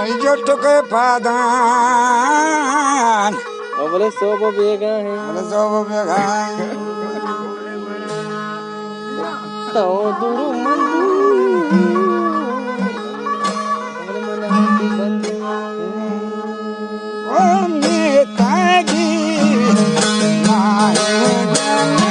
Toke padan. Abale sobo bega hai. Abale sobo bega. Tau duru mandu. Abale mana hati bandu. Om netagi mahe jana.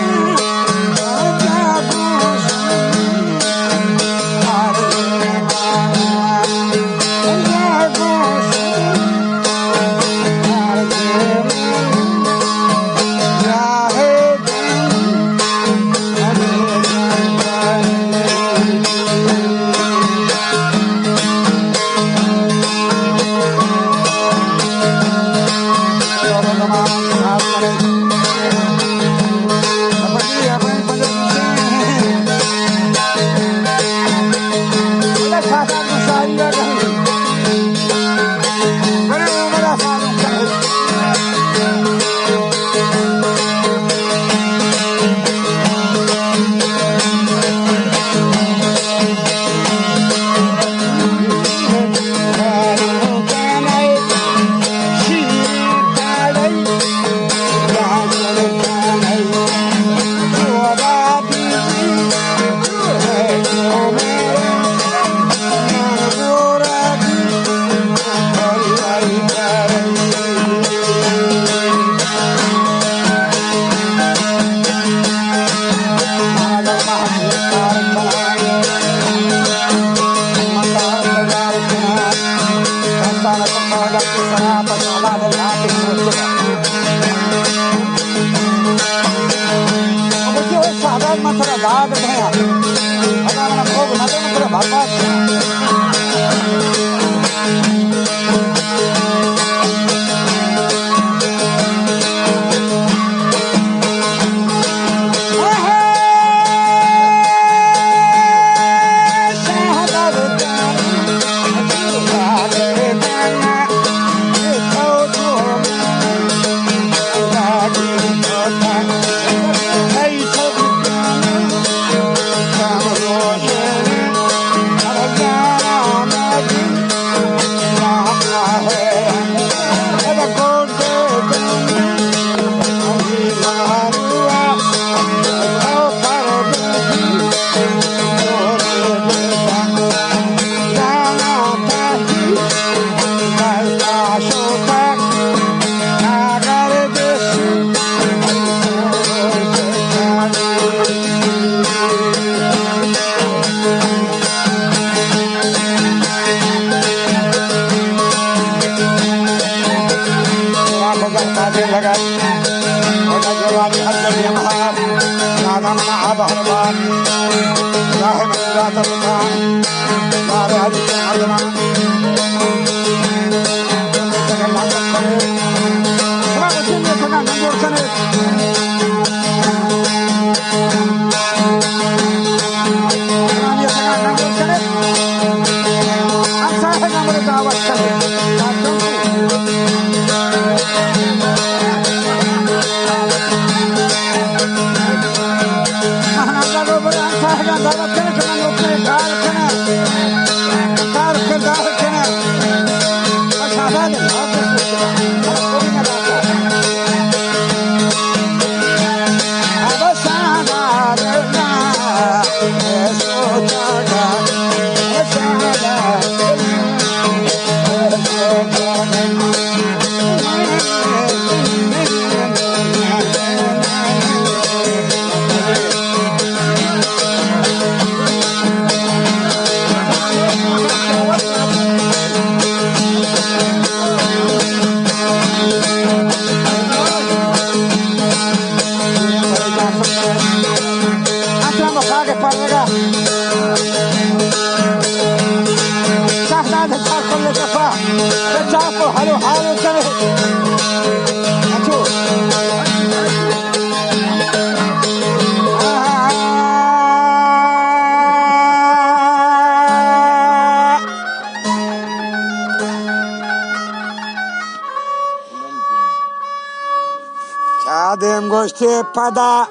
Adem goste pada.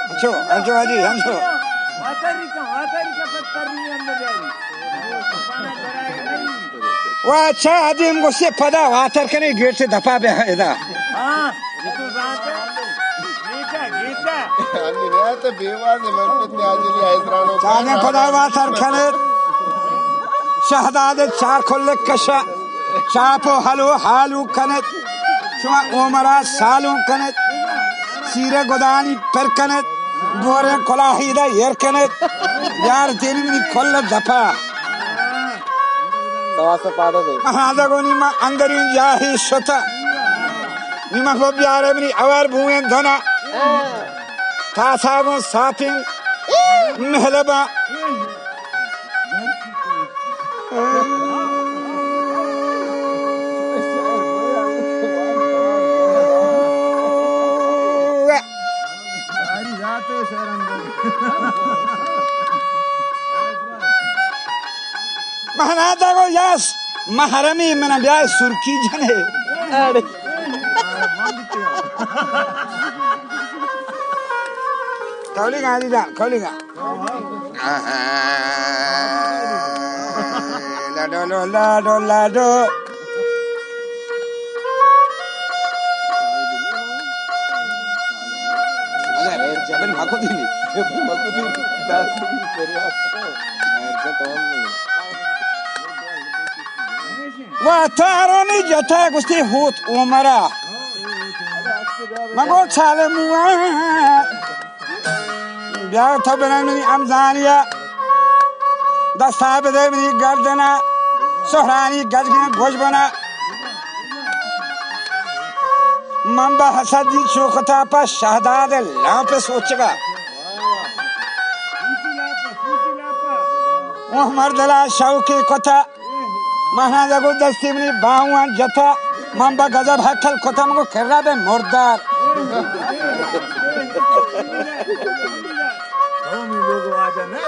Ancho, Ancho Haji, Ancho. वाचा आदिम को से पदा water कने gate से धपा बे इदा हां तो जात गीता अन्नी ने तो बेवाज मन पे आजली हैसरानो चाने पदा वाटर कने शहदाद चार खोल कशा चापो हालू कने शुमा उमरा सालू कने सीरे गोदानी पर कने गोरे कोलाही दा यर कने यार तेरी मिनी खोल धपा सवासा पादा दे महादा को निमा अंदरी जाही सोता निमा को प्यारे मिनी अवर भूएं धना तासागो सापिन महलबा सारी रात शहर अंदर महानादा को यास महरमी मना ब्याह सुर्खी जने अरे कौलिंगा दीदा कौलिंगा लाडो अरे जबन माको दीनी वातारोनी जता गुस्ती होत उमरा मगो छाले मुआ ब्याह था बनानी अमजानिया दस्ताब देवनी गर्दना सोहरानी गजगे गोज बना मंबा हसदी चोखता पर शहदाद लां पे सोचगा वो मर्दला शौकी कोता महाराजा को दस्तीमनी बाहुआन जता मंबा गजब हथल कोता मको खेरा बे मुर्दार लोग आ जाना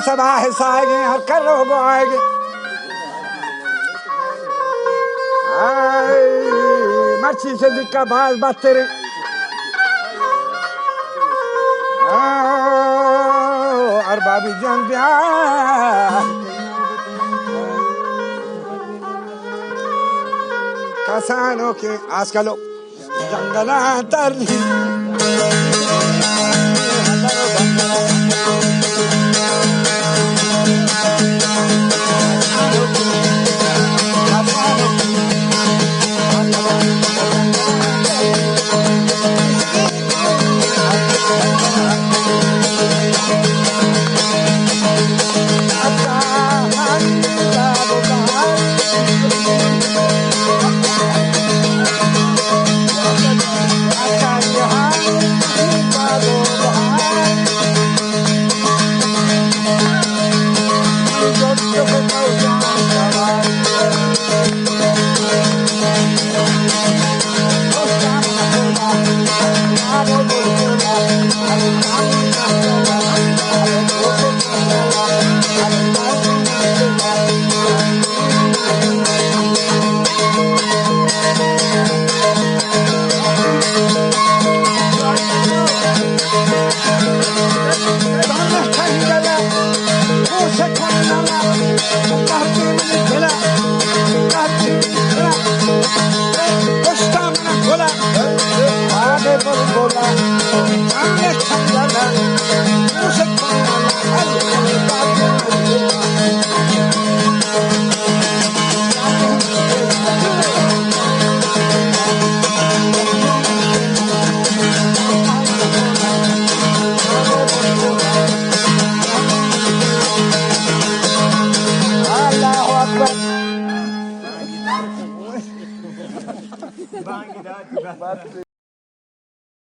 सदा हिसाएंगे हर कर लोग आएंगे मर्ची से जिक्का बाज बात तेरे और बाबी जान प्यार किसानों के आजकल जंगला तरली